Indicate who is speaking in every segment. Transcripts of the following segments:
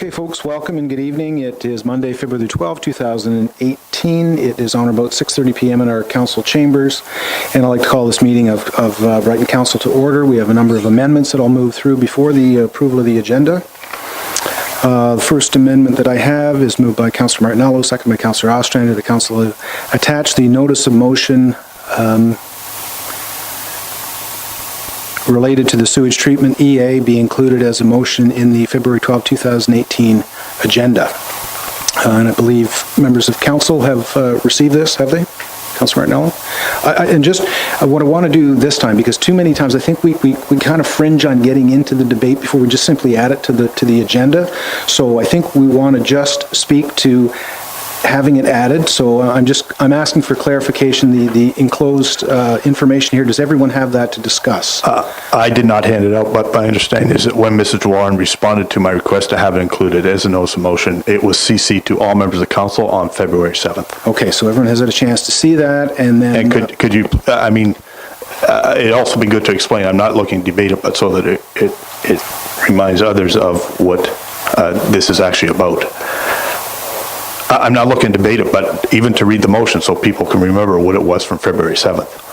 Speaker 1: Okay, folks, welcome and good evening. It is Monday, February 12, 2018. It is on about 6:30 p.m. in our council chambers, and I'd like to call this meeting of Brighton Council to order. We have a number of amendments that I'll move through before the approval of the agenda. The first amendment that I have is moved by Councillor Martinello, second by Councillor Ostrander. The council attach the notice of motion related to the sewage treatment EA be included as a motion in the February 12, 2018 agenda. And I believe members of council have received this, have they? Councillor Martinello? What I want to do this time, because too many times I think we kind of fringe on getting into the debate before we just simply add it to the agenda. So I think we want to just speak to having it added. So I'm asking for clarification. The enclosed information here, does everyone have that to discuss?
Speaker 2: I did not hand it out, but my understanding is that when Mrs. Warren responded to my request to have it included as a notice of motion, it was CC'd to all members of the council on February 7th.
Speaker 1: Okay, so everyone has had a chance to see that, and then...
Speaker 2: And could you, it'd also be good to explain, I'm not looking to debate it, but so that it reminds others of what this is actually about. I'm not looking to debate it, but even to read the motion so people can remember what it was from February 7th.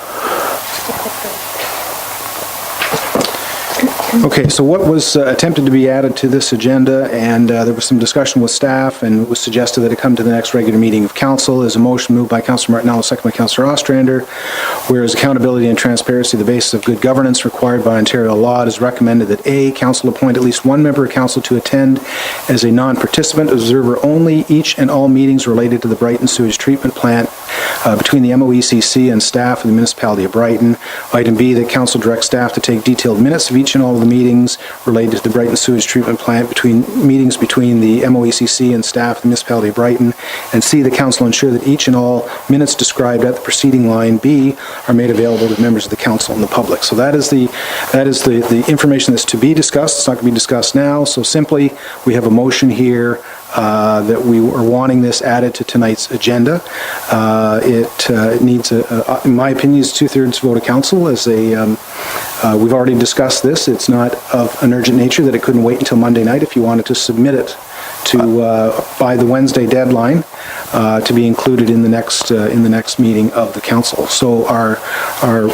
Speaker 1: Okay, so what was attempted to be added to this agenda, and there was some discussion with staff, and it was suggested that it come to the next regular meeting of council, is a motion moved by Councillor Martinello, second by Councillor Ostrander, whereas accountability and transparency, the basis of good governance required by Ontario law, it is recommended that A, council appoint at least one member of council to attend as a non-participant observer only each and all meetings related to the Brighton sewage treatment plant between the MOECC and staff of the municipality of Brighton. Item B, that council direct staff to take detailed minutes of each and all of the meetings related to the Brighton sewage treatment plant between the MOECC and staff of the municipality of Brighton. And C, the council ensure that each and all minutes described at the preceding line B are made available to members of the council and the public. So that is the information that's to be discussed. It's not going to be discussed now. So simply, we have a motion here that we are wanting this added to tonight's agenda. It needs, in my opinion, is 2/3 vote of council. We've already discussed this. It's not of an urgent nature that it couldn't wait until Monday night if you wanted to submit it to by the Wednesday deadline to be included in the next meeting of the council. So our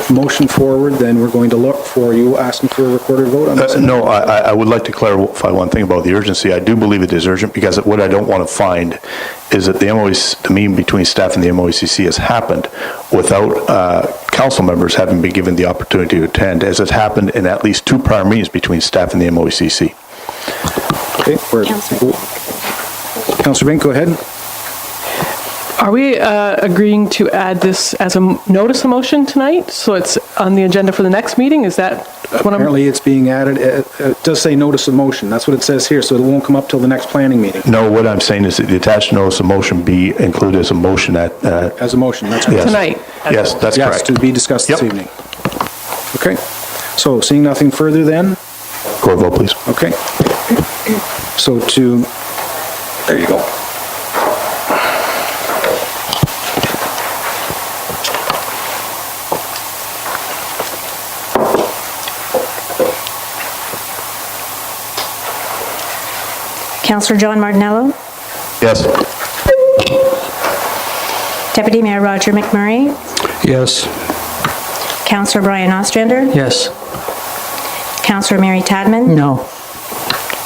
Speaker 1: motion forward, then we're going to look for you asking for a recorded vote on this.
Speaker 2: No, I would like to clarify one thing about the urgency. I do believe it is urgent because what I don't want to find is that the meeting between staff and the MOECC has happened without council members having been given the opportunity to attend, as has happened in at least 2 prior meetings between staff and the MOECC.
Speaker 1: Okay, Councillor Bink, go ahead.
Speaker 3: Are we agreeing to add this as a notice of motion tonight, so it's on the agenda for the next meeting? Is that what
Speaker 1: Apparently it's being added. It does say notice of motion. That's what it says here, so it won't come up till the next planning meeting.
Speaker 2: No, what I'm saying is that the attached notice of motion be included as a motion
Speaker 1: as a motion, that's right.
Speaker 2: Yes.
Speaker 3: Tonight?
Speaker 2: Yes, that's
Speaker 1: correct. Yes, to be discussed this evening. Okay, so seeing nothing further then?
Speaker 2: Go vote, please.
Speaker 1: Okay. So there you go.
Speaker 4: Councillor John Martinello.
Speaker 2: Yes.
Speaker 4: Deputy Mayor Roger McMurray.
Speaker 5: Yes.
Speaker 4: Councillor Brian Ostrander.
Speaker 5: Yes.
Speaker 4: Councillor Mary Tadman.
Speaker 5: No.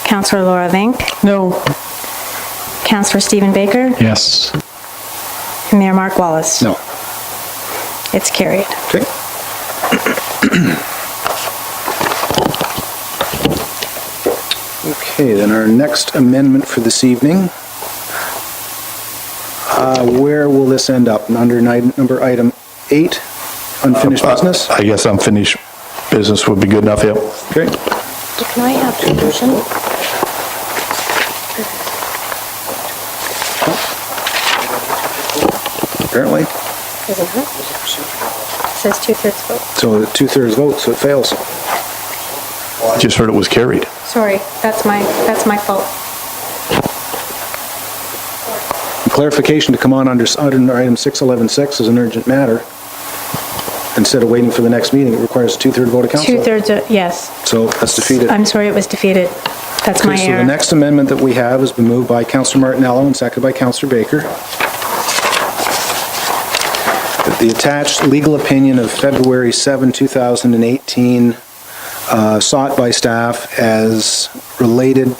Speaker 4: Councillor Laura Vink.
Speaker 3: No.
Speaker 4: Councillor Stephen Baker.
Speaker 5: Yes.
Speaker 4: And Mayor Mark Wallace.
Speaker 1: No.
Speaker 4: It's carried.
Speaker 1: Okay. Okay, then our next amendment for this evening. Where will this end up? Under item 8, unfinished business?
Speaker 2: I guess unfinished business would be good enough, yeah.
Speaker 1: Okay.
Speaker 4: Can I have the motion?
Speaker 1: Apparently.
Speaker 4: Isn't it? It says 2/3 vote.
Speaker 1: So 2/3 vote, so it fails.
Speaker 2: I just heard it was carried.
Speaker 4: Sorry, that's my fault.
Speaker 1: Clarification to come on under item 611.6 is an urgent matter. Instead of waiting for the next meeting, it requires a 2/3 vote of council.
Speaker 4: 2/3, yes.
Speaker 1: So that's defeated.
Speaker 4: I'm sorry, it was defeated. That's my
Speaker 1: Okay, so the
Speaker 4: error.
Speaker 1: next amendment that we have has been moved by Councillor Martinello and seconded by Councillor Baker. That the attached legal opinion of February 7, 2018, sought by staff as related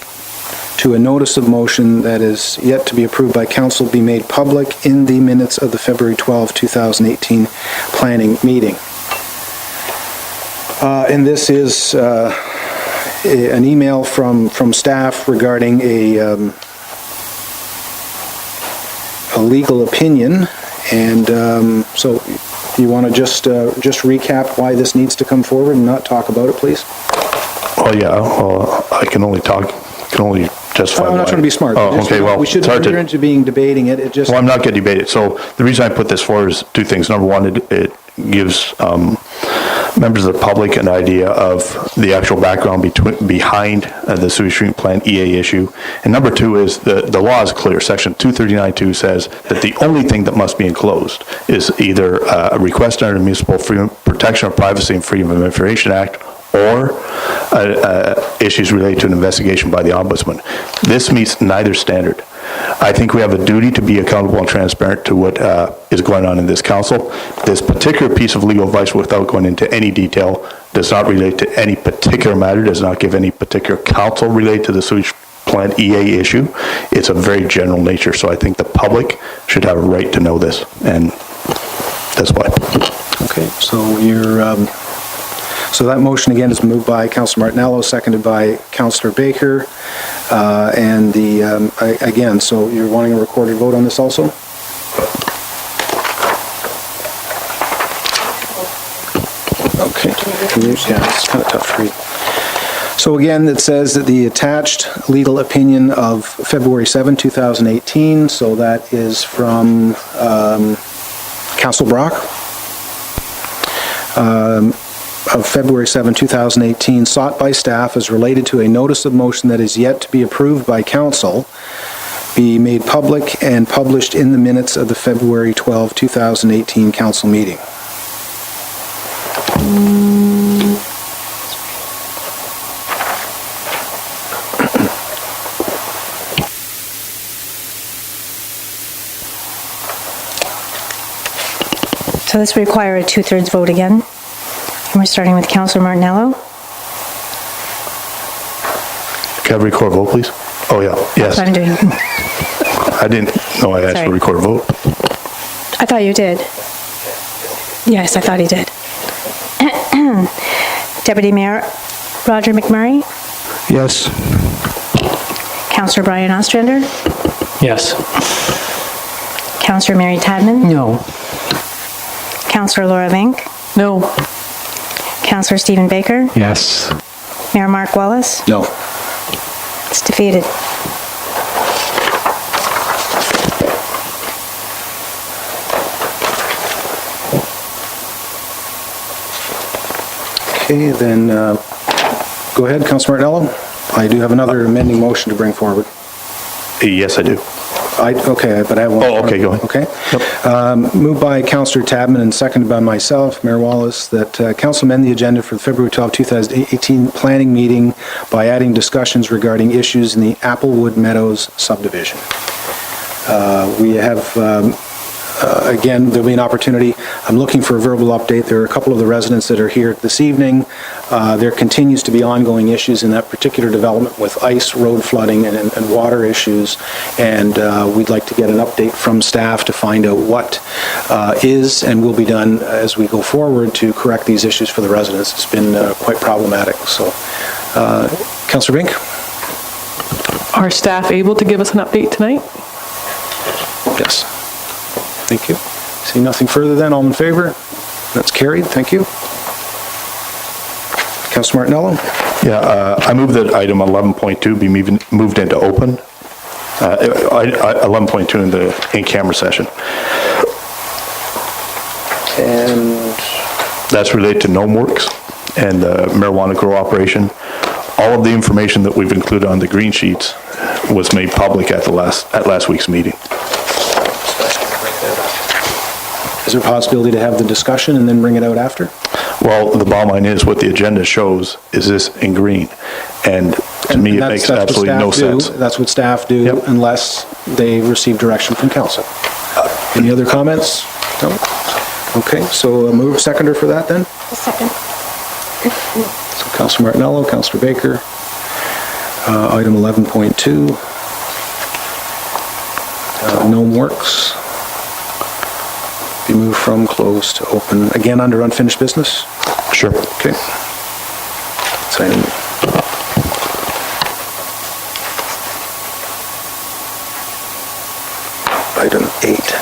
Speaker 1: to a notice of motion that is yet to be approved by council be made public in the minutes of the February 12, 2018 planning meeting. And this is an email from staff regarding a legal opinion, and so you want to just recap why this needs to come forward and not talk about it, please?
Speaker 2: Oh, yeah, well, I can only justify
Speaker 1: I'm not
Speaker 2: why.
Speaker 1: trying to be smart.
Speaker 2: Oh,
Speaker 1: Just-
Speaker 2: okay, well,
Speaker 1: We shouldn't
Speaker 2: it's hard to-
Speaker 1: enter into being debating it, it just...
Speaker 2: Well, I'm not going to debate it. So the reason I put this forward is two things. Number one, it gives members of the public an idea of the actual background behind the sewage treatment plant EA issue. And number two is the law is clear. Section 239.2 says that the only thing that must be enclosed is either a request under the Municipal Freedom, Protection of Privacy and Freedom of Information Act, or issues related to an investigation by the Ombudsman. This meets neither standard. I think we have a duty to be accountable and transparent to what is going on in this council. This particular piece of legal advice, without going into any detail, does not relate to any particular matter, does not give any particular counsel related to the sewage plant EA issue. It's a very general nature, so I think the public should have a right to know this, and that's why.
Speaker 1: Okay, so so that motion again is moved by Councillor Martinello, seconded by Councillor Baker, and again, so you're wanting a recorded vote on this also? Okay, yeah, it's kind of tough to read. So again, it says that the attached legal opinion of February 7, 2018, so that is from Councillor Brock, of February 7, 2018, sought by staff as related to a notice of motion that is yet to be approved by council, be made public and published in the minutes of the February 12, 2018 council meeting.
Speaker 4: So this would require a two-thirds vote again. And we're starting with Councillor Martinello.
Speaker 2: Can I record vote, please? Oh, yeah, yes.
Speaker 4: That's what I'm doing.
Speaker 2: I didn't know I asked for
Speaker 4: Sorry.
Speaker 2: record vote.
Speaker 4: I thought you did. Yes, I thought he did. Deputy Mayor Roger McMurray,
Speaker 5: Yes.
Speaker 4: Councillor Brian Ostrander,
Speaker 5: Yes.
Speaker 4: Councillor Mary Tadman,
Speaker 5: No.
Speaker 4: Councillor Laura Vink,
Speaker 3: No.
Speaker 4: Councillor Stephen Baker,
Speaker 5: Yes.
Speaker 4: Mayor Mark Wallace.
Speaker 1: No.
Speaker 4: It's defeated.
Speaker 1: Okay, then, go ahead, Councillor Martinello. I do have another amending motion to bring forward.
Speaker 2: Yes, I do.
Speaker 1: Okay, but I have one.
Speaker 2: Oh, okay, go ahead.
Speaker 1: Okay. Moved by Councillor Tadman and seconded by myself, Mayor Wallace, that council amend the agenda for the February 12, 2018 planning meeting by adding discussions regarding issues in the Applewood Meadows subdivision. We have, again, there'll be an opportunity. I'm looking for a verbal update. There are a couple of the residents that are here this evening. There continues to be ongoing issues in that particular development with ice, road flooding, and water issues. And we'd like to get an update from staff to find out what is and will be done as we go forward to correct these issues for the residents. It's been quite problematic. So, Councillor Bink?
Speaker 3: Are staff able to give us an update tonight?
Speaker 1: Yes. Thank you. See nothing further then, all in favor? That's carried, thank you. Councilor Martinello?
Speaker 2: Yeah, I move that item 11.2 be moved into open. 11.2 in the in-camera session.
Speaker 1: And
Speaker 2: That's related to Gnome Works and the marijuana grow operation. All of the information that we've included on the green sheets was made public at last week's meeting.
Speaker 1: is there a possibility to have the discussion and then bring it out after?
Speaker 2: Well, the bottom line is what the agenda shows is this in green. And To me, it
Speaker 1: And
Speaker 2: makes
Speaker 1: that's what
Speaker 2: absolutely no
Speaker 1: staff do.
Speaker 2: sense.
Speaker 1: That's what staff do
Speaker 2: Yep.
Speaker 1: unless they receive direction from council. Any other comments? No? Okay, so move seconder for that then?
Speaker 4: Second.
Speaker 1: So Councilor Martinello, Councilor Baker. Item 11.2. Gnome Works. Be moved from closed to open, again under unfinished business?
Speaker 2: Sure.
Speaker 1: Okay. So item Item 8.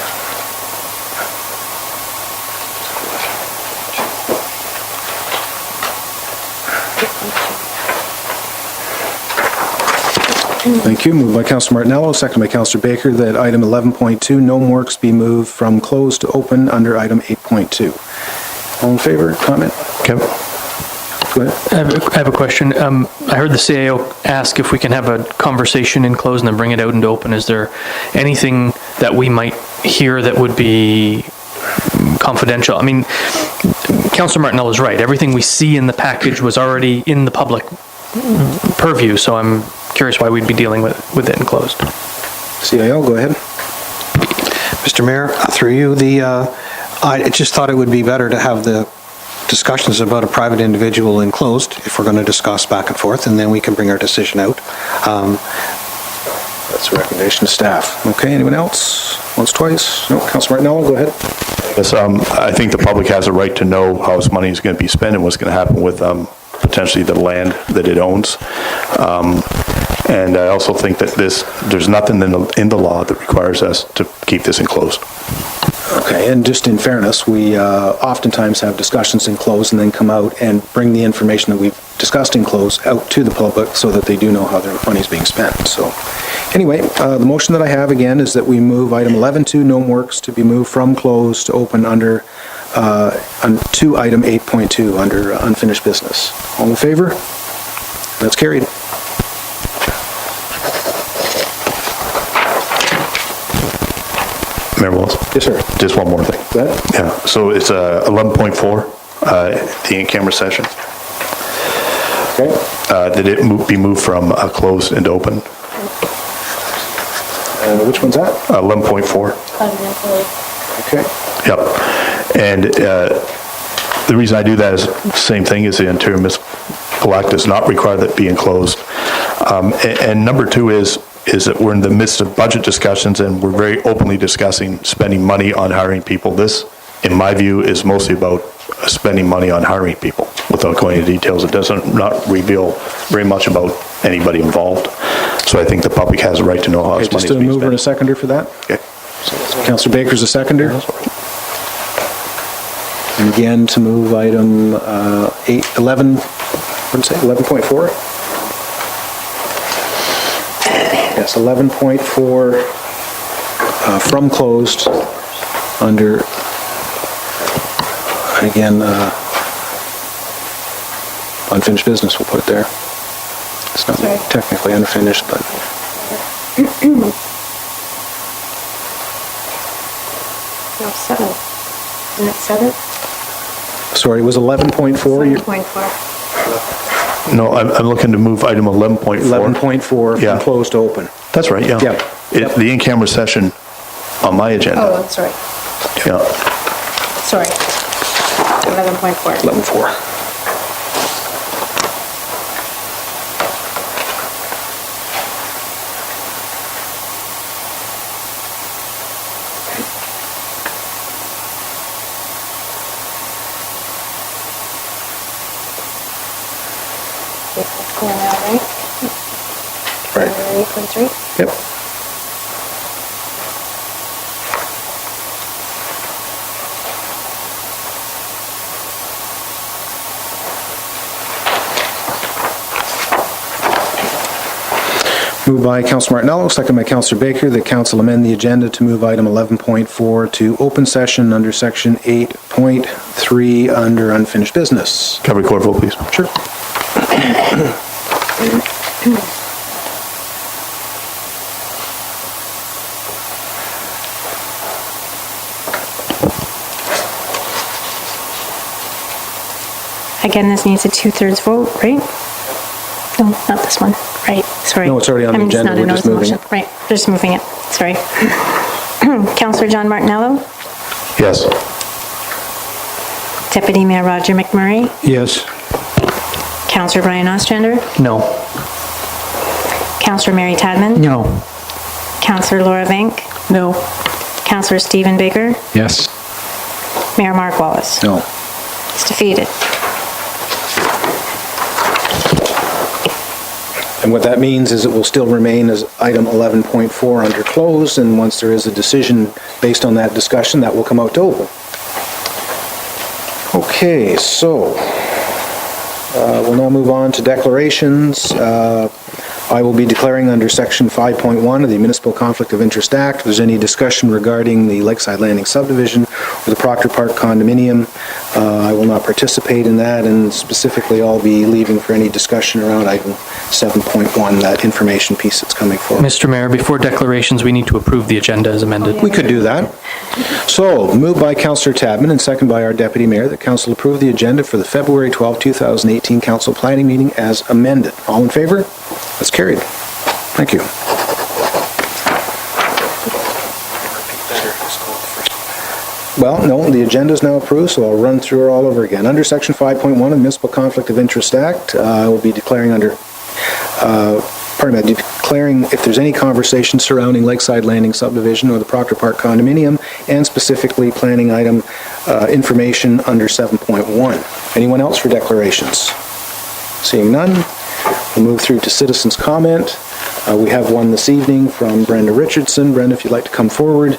Speaker 1: Thank you. Moved by Councilor Martinello, seconded by Councilor Baker, that item 11.2, Gnome Works, be moved from closed to open under item 8.2. All in favor? Comment?
Speaker 2: Kevin?
Speaker 1: Go ahead.
Speaker 5: I have a question. I heard the CAO ask if we can have a conversation in closed and then bring it out into open. Is there anything that we might hear that would be confidential? I mean, Councilor Martinello is right. Everything we see in the package was already in the public purview, so I'm curious why we'd be dealing with it in closed.
Speaker 1: CIO, go ahead.
Speaker 6: Mr. Mayor, through you, I just thought it would be better to have the discussions about a private individual enclosed if we're going to discuss back and forth, and then we can bring our decision out.
Speaker 1: That's a recommendation to staff. Okay, anyone else? Once, twice? No, Councilor Martinello, go ahead.
Speaker 2: Yes, I think the public has a right to know how its money is going to be spent and what's going to happen with potentially the land that it owns. And I also think that there's nothing in the law that requires us to keep this enclosed.
Speaker 1: Okay, and just in fairness, we oftentimes have discussions in close and then come out and bring the information that we've discussed in close out to the public so that they do know how their money is being spent. So anyway, the motion that I have again is that we move item 11.2, Gnome Works, to be moved from closed to open under, to item 8.2 under unfinished business. All in favor? That's carried.
Speaker 2: Mayor Wills?
Speaker 1: Yes, sir.
Speaker 2: Just one more thing.
Speaker 1: Go ahead.
Speaker 2: Yeah, so it's 11.4, the in-camera session.
Speaker 1: Okay.
Speaker 2: Did it be moved from closed into open?
Speaker 1: Which one's that?
Speaker 2: 11.4.
Speaker 1: Okay.
Speaker 2: Yep. And the reason I do that is the same thing as the Ontario Municipal Act does not require that be enclosed. And number two is that we're in the midst of budget discussions and we're very openly discussing spending money on hiring people. This, in my view, is mostly about spending money on hiring people. Without going into details, it doesn't not reveal very much about anybody involved. So I think the public has a right to know how
Speaker 1: Okay,
Speaker 2: its money
Speaker 1: just
Speaker 2: is
Speaker 1: a
Speaker 2: being
Speaker 1: mover and a
Speaker 2: spent.
Speaker 1: seconder for that?
Speaker 2: Okay.
Speaker 1: Councilor Baker's a seconder. And again, to move item 11, what did it say, 11.4? Yes, 11.4 from closed under, again, unfinished business, we'll put it there. It's not technically unfinished, but...
Speaker 4: No, 7. Isn't it 7?
Speaker 1: Sorry, it was 11.4?
Speaker 4: 7.4.
Speaker 2: No, I'm looking to move item 11.4.
Speaker 1: 11.4
Speaker 2: Yeah.
Speaker 1: from closed to open.
Speaker 2: That's right, yeah.
Speaker 1: Yeah.
Speaker 2: The in-camera session on my agenda.
Speaker 4: Oh, I'm sorry.
Speaker 2: Yeah.
Speaker 4: Sorry. 11.4.
Speaker 1: 11.4.
Speaker 4: Going out, right?
Speaker 1: Right.
Speaker 4: 8.3.
Speaker 1: Yep. Moved by Councilor Martinello, second by Councilor Baker, that council amend the agenda to move item 11.4 to open session under section 8.3 under unfinished business.
Speaker 2: Can I record vote, please?
Speaker 1: Sure.
Speaker 4: Again, this needs a 2/3 vote, right? No, not this one. Right, sorry.
Speaker 1: No, it's already on the
Speaker 4: I mean, it's
Speaker 1: agenda.
Speaker 4: not a
Speaker 1: We're just
Speaker 4: notice
Speaker 1: moving
Speaker 4: motion. Right, just moving it. Sorry. Councillor John Martinello,
Speaker 2: Yes.
Speaker 4: Deputy Mayor Roger McMurray,
Speaker 6: Yes.
Speaker 4: Councillor Brian Ostrander,
Speaker 5: No.
Speaker 4: Councillor Mary Tadman,
Speaker 6: No.
Speaker 4: Councillor Laura Vank,
Speaker 3: No.
Speaker 4: Councillor Stephen Baker,
Speaker 6: Yes.
Speaker 4: Mayor Mark Wallace.
Speaker 1: No.
Speaker 4: It's defeated.
Speaker 1: And what that means is it will still remain as item 11.4 under closed, and once there is a decision based on that discussion, that will come out to open. Okay, so we'll now move on to declarations. I will be declaring under Section 5.1 of the Municipal Conflict of Interest Act. If there's any discussion regarding the Lakeside Landing subdivision or the Proctor Park condominium, I will not participate in that, and specifically I'll be leaving for any discussion around item 7.1, that information piece that's coming forward.
Speaker 5: Mr. Mayor, before declarations, we need to approve the agenda as amended.
Speaker 1: We could do that. So, moved by Councillor Tadman and second by our Deputy Mayor that Council approve the agenda for the February 12, 2018 Council Planning Meeting as amended. All in favor? That's carried. Thank you. Well, no, the agenda is now approved, so I'll run through it all over again. Under Section 5.1 of the Municipal Conflict of Interest Act, I will be declaring declaring if there's any conversation surrounding Lakeside Landing subdivision or the Proctor Park condominium, and specifically planning item information under 7.1. Anyone else for declarations? Seeing none, we'll move through to citizens' comment. We have one this evening from Brenda Richardson. Brenda, if you'd like to come forward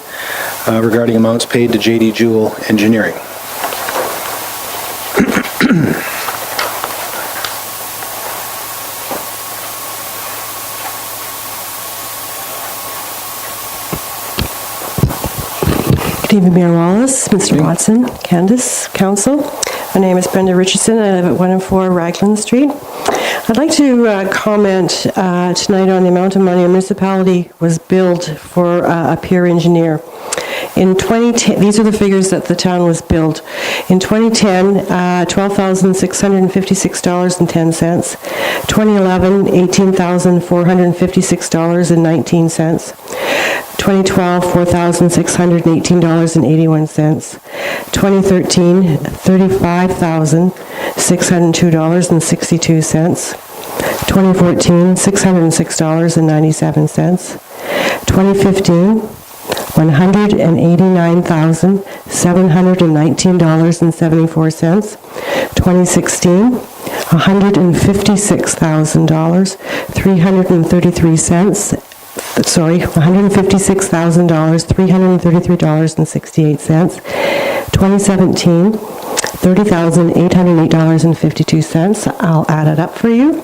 Speaker 1: regarding amounts paid to J.D. Jewell Engineering.
Speaker 7: Good evening, Mayor Wallace, Mr. Watson, Candace, Council. My name is Brenda Richardson. I live at 104 Raglan Street. I'd like to comment tonight on the amount of money a municipality was billed for a peer engineer. In 2010, these are the figures that the town was billed. In 2010, $12,656.10. 2011, $18,456.19. 2012, $4,618.81. 2013, $35,602.62. 2014, $606.97. 2015, $189,719.74. 2016, $156,000, $333. Sorry, $156,333.68. 2017, $30,808.52. I'll add it up for you.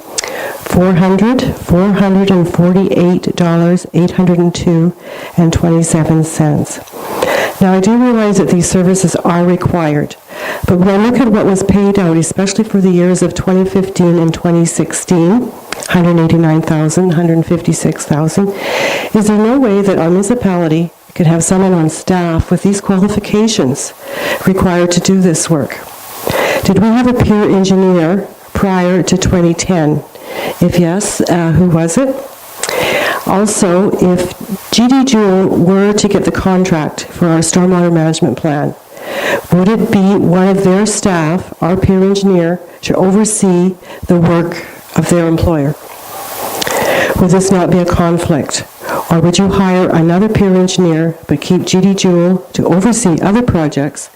Speaker 7: $448,802.27. Now, I do realize that these services are required, but when I look at what was paid out, especially for the years of 2015 and 2016, $189,000, $156,000, is there no way that our municipality could have someone on staff with these qualifications required to do this work? Did we have a peer engineer prior to 2010? If yes, who was it? Also, if J.D. Jewell were to get the contract for our stormwater management plan, would it be one of their staff, our peer engineer, to oversee the work of their employer? Would this not be a conflict? Or would you hire another peer engineer but keep J.D. Jewell to oversee other projects,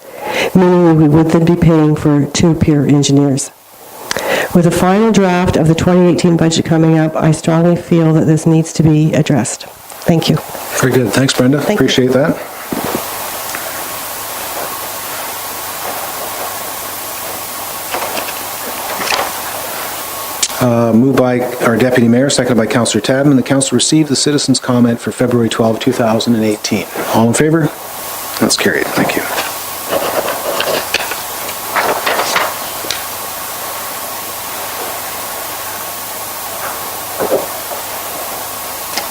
Speaker 7: meaning we would then be paying for two peer engineers? With the final draft of the 2018 budget coming up, I strongly feel that this needs to be addressed. Thank you.
Speaker 1: Very good. Thanks, Brenda.
Speaker 7: Thank you.
Speaker 1: Appreciate that. Moved by our Deputy Mayor, seconded by Councillor Tadman. The Council received the citizens' comment for February 12, 2018. All in favor? That's carried. Thank you.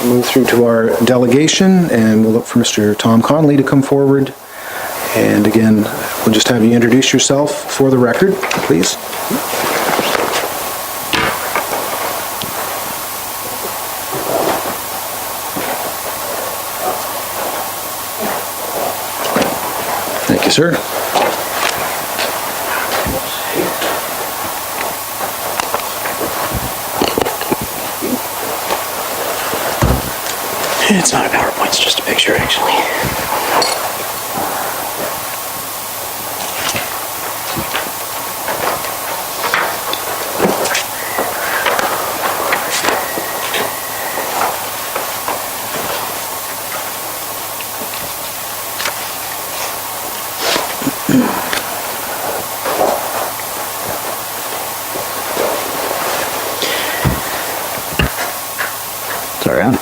Speaker 1: We'll move through to our delegation, and we'll look for Mr. Tom Connolly to come forward. And again, we'll just have you introduce yourself for the record, please. Yes, sir.
Speaker 8: It's not a PowerPoint, it's just a picture, actually. Sorry, on.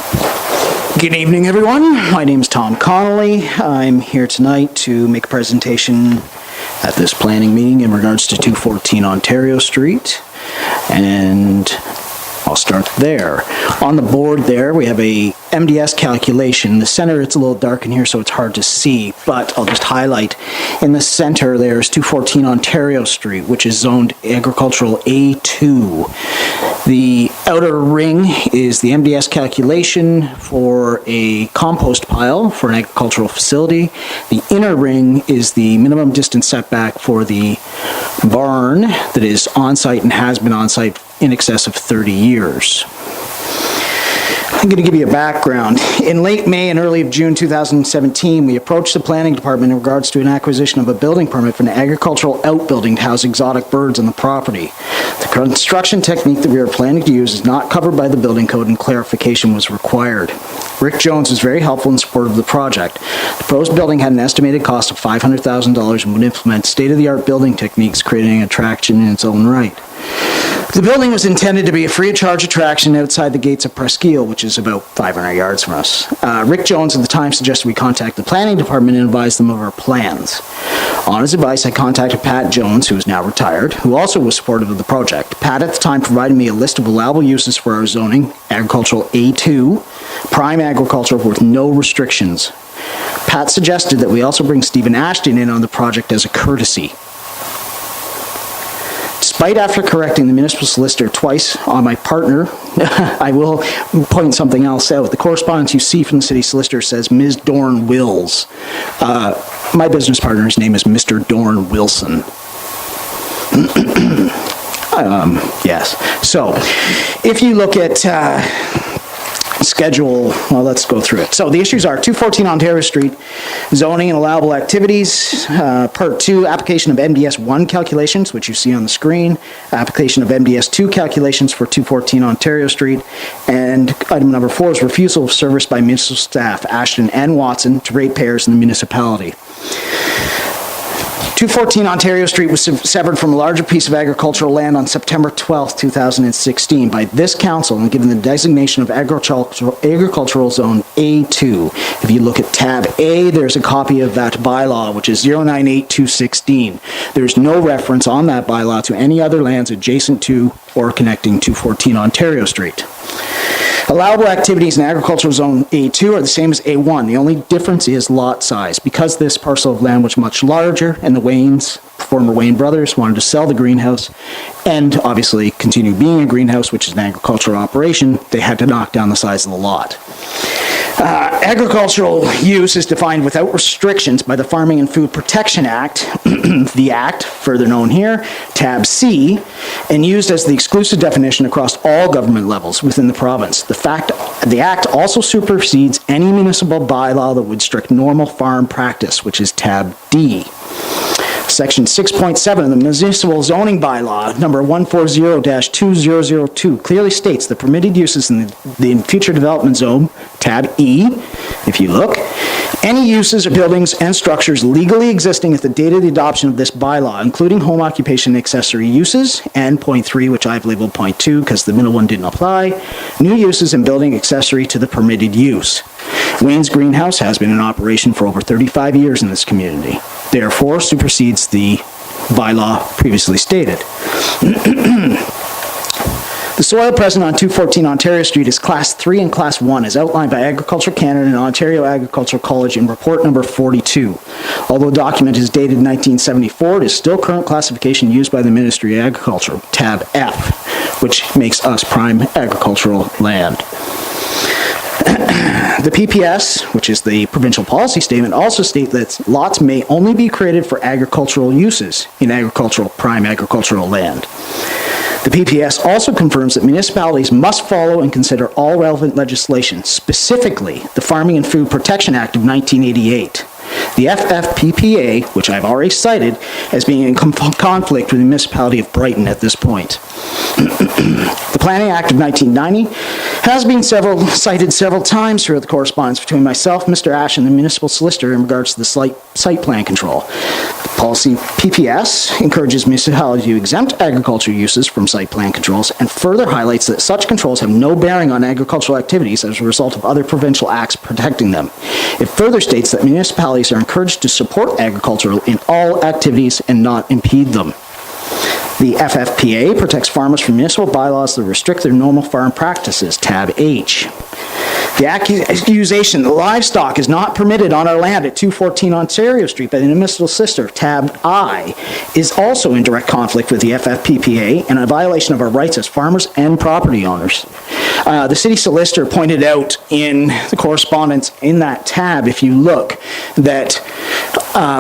Speaker 8: Good evening, everyone. My name is Tom Connolly. I'm here tonight to make a presentation at this planning meeting in regards to 214 Ontario Street. And I'll start there. On the board there, we have a MDS calculation. In the center, it's a little dark in here, so it's hard to see, but I'll just highlight. In the center, there's 214 Ontario Street, which is zoned agricultural A2. The outer ring is the MDS calculation for a compost pile for an agricultural facility. The inner ring is the minimum distance setback for the barn that is on-site and has been on-site in excess of 30 years. I'm going to give you a background. In late May and early of June 2017, we approached the planning department in regards to an acquisition of a building permit for an agricultural outbuilding to house exotic birds on the property. The construction technique that we were planning to use is not covered by the building code, and clarification was required. Rick Jones was very helpful and supportive of the project. The proposed building had an estimated cost of $500,000 and would implement state-of-the-art building techniques, creating an attraction in its own right. The building was intended to be a free-of-charge attraction outside the gates of Presqu'île, which is about 500 yards from us. Rick Jones at the time suggested we contact the planning department and advise them of our plans. On his advice, I contacted Pat Jones, who is now retired, who also was supportive of the project. Pat at the time provided me a list of allowable uses for our zoning, agricultural A2, prime agricultural with no restrictions. Pat suggested that we also bring Stephen Ashton in on the project as a courtesy. Despite after correcting the municipal solicitor twice on my partner, I will point something else out. The correspondence you see from the city solicitor says Ms. Dorn Wills. My business partner's name is Mr. Dorn Wilson. Yes. So, if you look at schedule, well, let's go through it. So the issues are 214 Ontario Street, zoning and allowable activities, part 2, application of MDS 1 calculations, which you see on the screen, application of MDS 2 calculations for 214 Ontario Street, and item number 4 is refusal of service by municipal staff, Ashton and Watson, to ratepayers in the municipality. 214 Ontario Street was severed from a larger piece of agricultural land on September 12, 2016 by this council and given the designation of agricultural zone A2. If you look at tab A, there's a copy of that bylaw, which is 098216. There's no reference on that bylaw to any other lands adjacent to or connecting 214 Ontario Street. Allowable activities in agricultural zone A2 are the same as A1. The only difference is lot size. Because this parcel of land was much larger and the Waynes, former Wayne brothers, wanted to sell the greenhouse and obviously continue being a greenhouse, which is an agricultural operation, they had to knock down the size of the lot. Agricultural use is defined without restrictions by the Farming and Food Protection Act, the Act, further known here, tab C, and used as the exclusive definition across all government levels within the province. The Act also supersedes any municipal bylaw that would restrict normal farm practice, which is tab D. Section 6.7 of the Municipal Zoning Bylaw, number 140-2002, clearly states the permitted uses in the future development zone, tab E, if you look, any uses or buildings and structures legally existing at the date of the adoption of this bylaw, including home occupation and accessory uses, and point 3, which I've labeled point 2 because the middle one didn't apply, new uses and building accessory to the permitted use. Wayne's Greenhouse has been in operation for over 35 years in this community. Therefore, supersedes the bylaw previously stated. The soil present on 214 Ontario Street is Class 3 and Class 1, as outlined by Agriculture Canada and Ontario Agricultural College in Report Number 42. Although the document is dated 1974, it is still current classification used by the Ministry of Agriculture, tab F, which makes us prime agricultural land. The PPS, which is the provincial policy statement, also states that lots may only be created for agricultural uses in prime agricultural land. The PPS also confirms that municipalities must follow and consider all relevant legislation, specifically the Farming and Food Protection Act of 1988. The FFPPA, which I've already cited, as being in conflict with the municipality of Brighton at this point. The Planning Act of 1990 has been cited several times throughout the correspondence between myself, Mr. Ash, and the municipal solicitor in regards to the site plan control. Policy PPS encourages municipalities to exempt agricultural uses from site plan controls and further highlights that such controls have no bearing on agricultural activities as a result of other provincial acts protecting them. It further states that municipalities are encouraged to support agriculture in all activities and not impede them. The FFPA protects farmers from municipal bylaws that restrict their normal farm practices, tab H. The accusation that livestock is not permitted on our land at 214 Ontario Street by the municipal solicitor, tab I, is also in direct conflict with the FFPPA and a violation of our rights as farmers and property owners. The city solicitor pointed out in the correspondence in that tab, if you look, that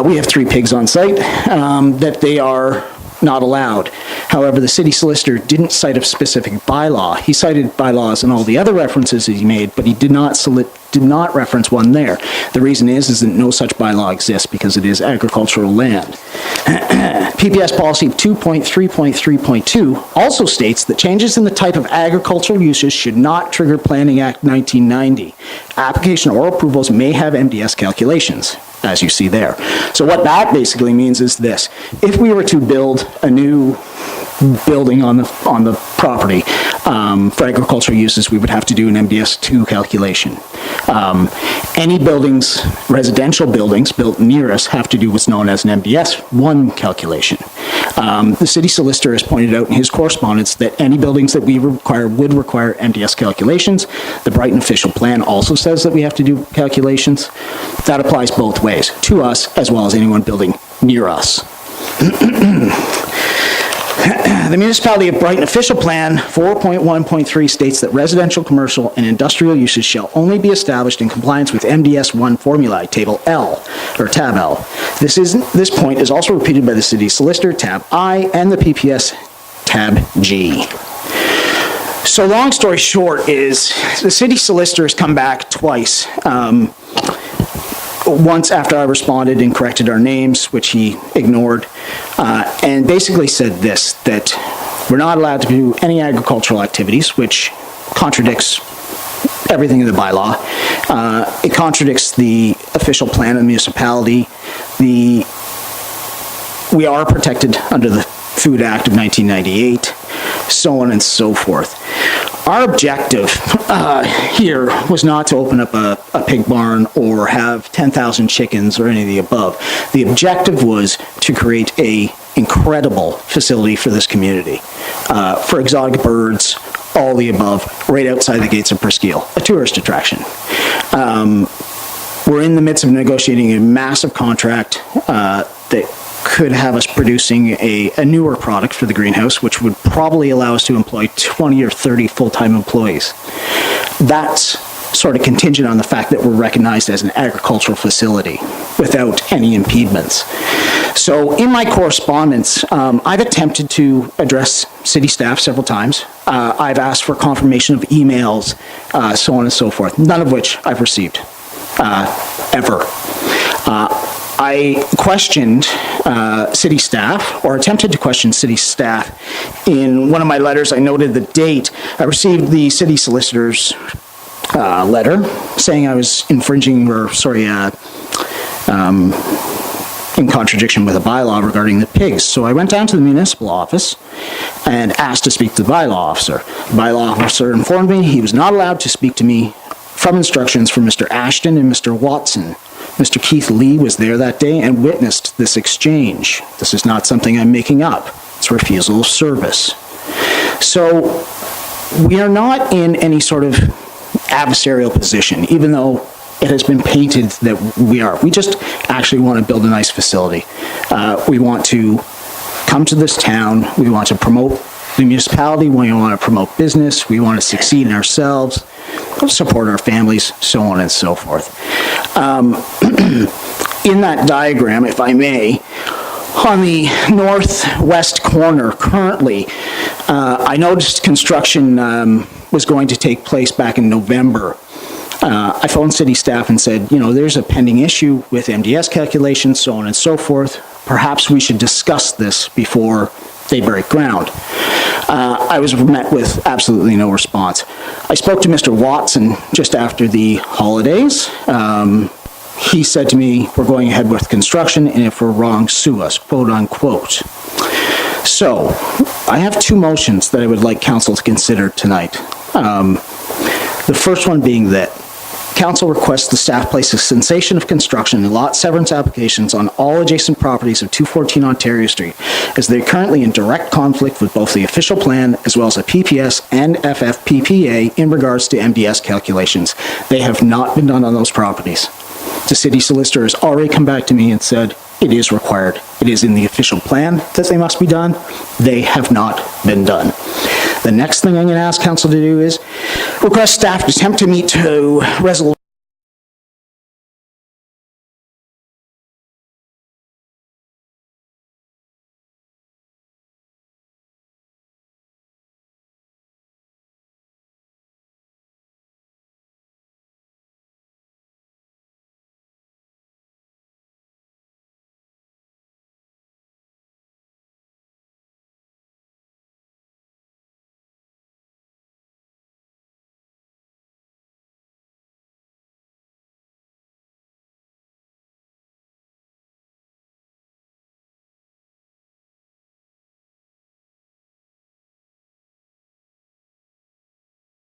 Speaker 8: we have 3 pigs on site, that they are not allowed. However, the city solicitor didn't cite a specific bylaw. He cited bylaws and all the other references that he made, but he did not reference one there. The reason is that no such bylaw exists because it is agricultural land. PPS policy 2.3.3.2 also states that changes in the type of agricultural uses should not trigger Planning Act 1990. Application or approvals may have MDS calculations, as you see there. So what that basically means is this: if we were to build a new building on the property for agricultural uses, we would have to do an MDS2 calculation. Any buildings, residential buildings built near us, have to do what's known as an MDS1 calculation. The city solicitor has pointed out in his correspondence that any buildings that we require would require MDS calculations. The Brighton official plan also says that we have to do calculations. That applies both ways, to us as well as anyone building near us. The Municipality of Brighton Official Plan 4.1.3 states that residential, commercial, and industrial uses shall only be established in compliance with MDS1 formulae, Table L, or Tab L. This point is also repeated by the City Solicitor, Tab I, and the PPS, Tab G. So long story short is, the City Solicitor has come back twice. Once after I responded and corrected our names, which he ignored, and basically said this, that we're not allowed to do any agricultural activities, which contradicts everything in the bylaw. It contradicts the official plan of the municipality. We are protected under the Food Act of 1998, so on and so forth. Our objective here was not to open up a pig barn or have 10,000 chickens or any of the above. The objective was to create an incredible facility for this community, for exotic birds, all the above, right outside the gates of Presqu'île, a tourist attraction. We're in the midst of negotiating a massive contract that could have us producing a newer product for the greenhouse, which would probably allow us to employ 20 or 30 full-time employees. That's sort of contingent on the fact that we're recognized as an agricultural facility without any impediments. So in my correspondence, I've attempted to address city staff several times. I've asked for confirmation of emails, so on and so forth, none of which I've received, ever. I questioned city staff, or attempted to question city staff. In one of my letters, I noted the date. I received the city solicitor's letter saying I was infringing, or in contradiction with a bylaw regarding the pigs. So I went down to the municipal office and asked to speak to the bylaw officer. The bylaw officer informed me he was not allowed to speak to me from instructions from Mr. Ashton and Mr. Watson. Mr. Keith Lee was there that day and witnessed this exchange. This is not something I'm making up. It's refusal of service. So we are not in any sort of adversarial position, even though it has been painted that we are. We just actually want to build a nice facility. We want to come to this town. We want to promote the municipality. We want to promote business. We want to succeed in ourselves. support our families, so on and so forth. In that diagram, if I may, on the northwest corner currently, I noticed construction was going to take place back in November. I phoned city staff and said, there's a pending issue with MDS calculations, so on and so forth. Perhaps we should discuss this before they break ground. I was met with absolutely no response. I spoke to Mr. Watson just after the holidays. He said to me, we're going ahead with construction, and if we're wrong, sue us, quote unquote. So, I have two motions that I would like council to consider tonight. The first one being that council requests the staff place a cessation of construction and lot severance applications on all adjacent properties of 214 Ontario Street, as they're currently in direct conflict with both the official plan as well as a PPS and FFPPA in regards to MDS calculations. They have not been done on those properties. The city solicitor has already come back to me and said it is required. It is in the official plan that they must be done. They have not been done. The next thing I'm going to ask council to do is request staff to attempt to meet to resolution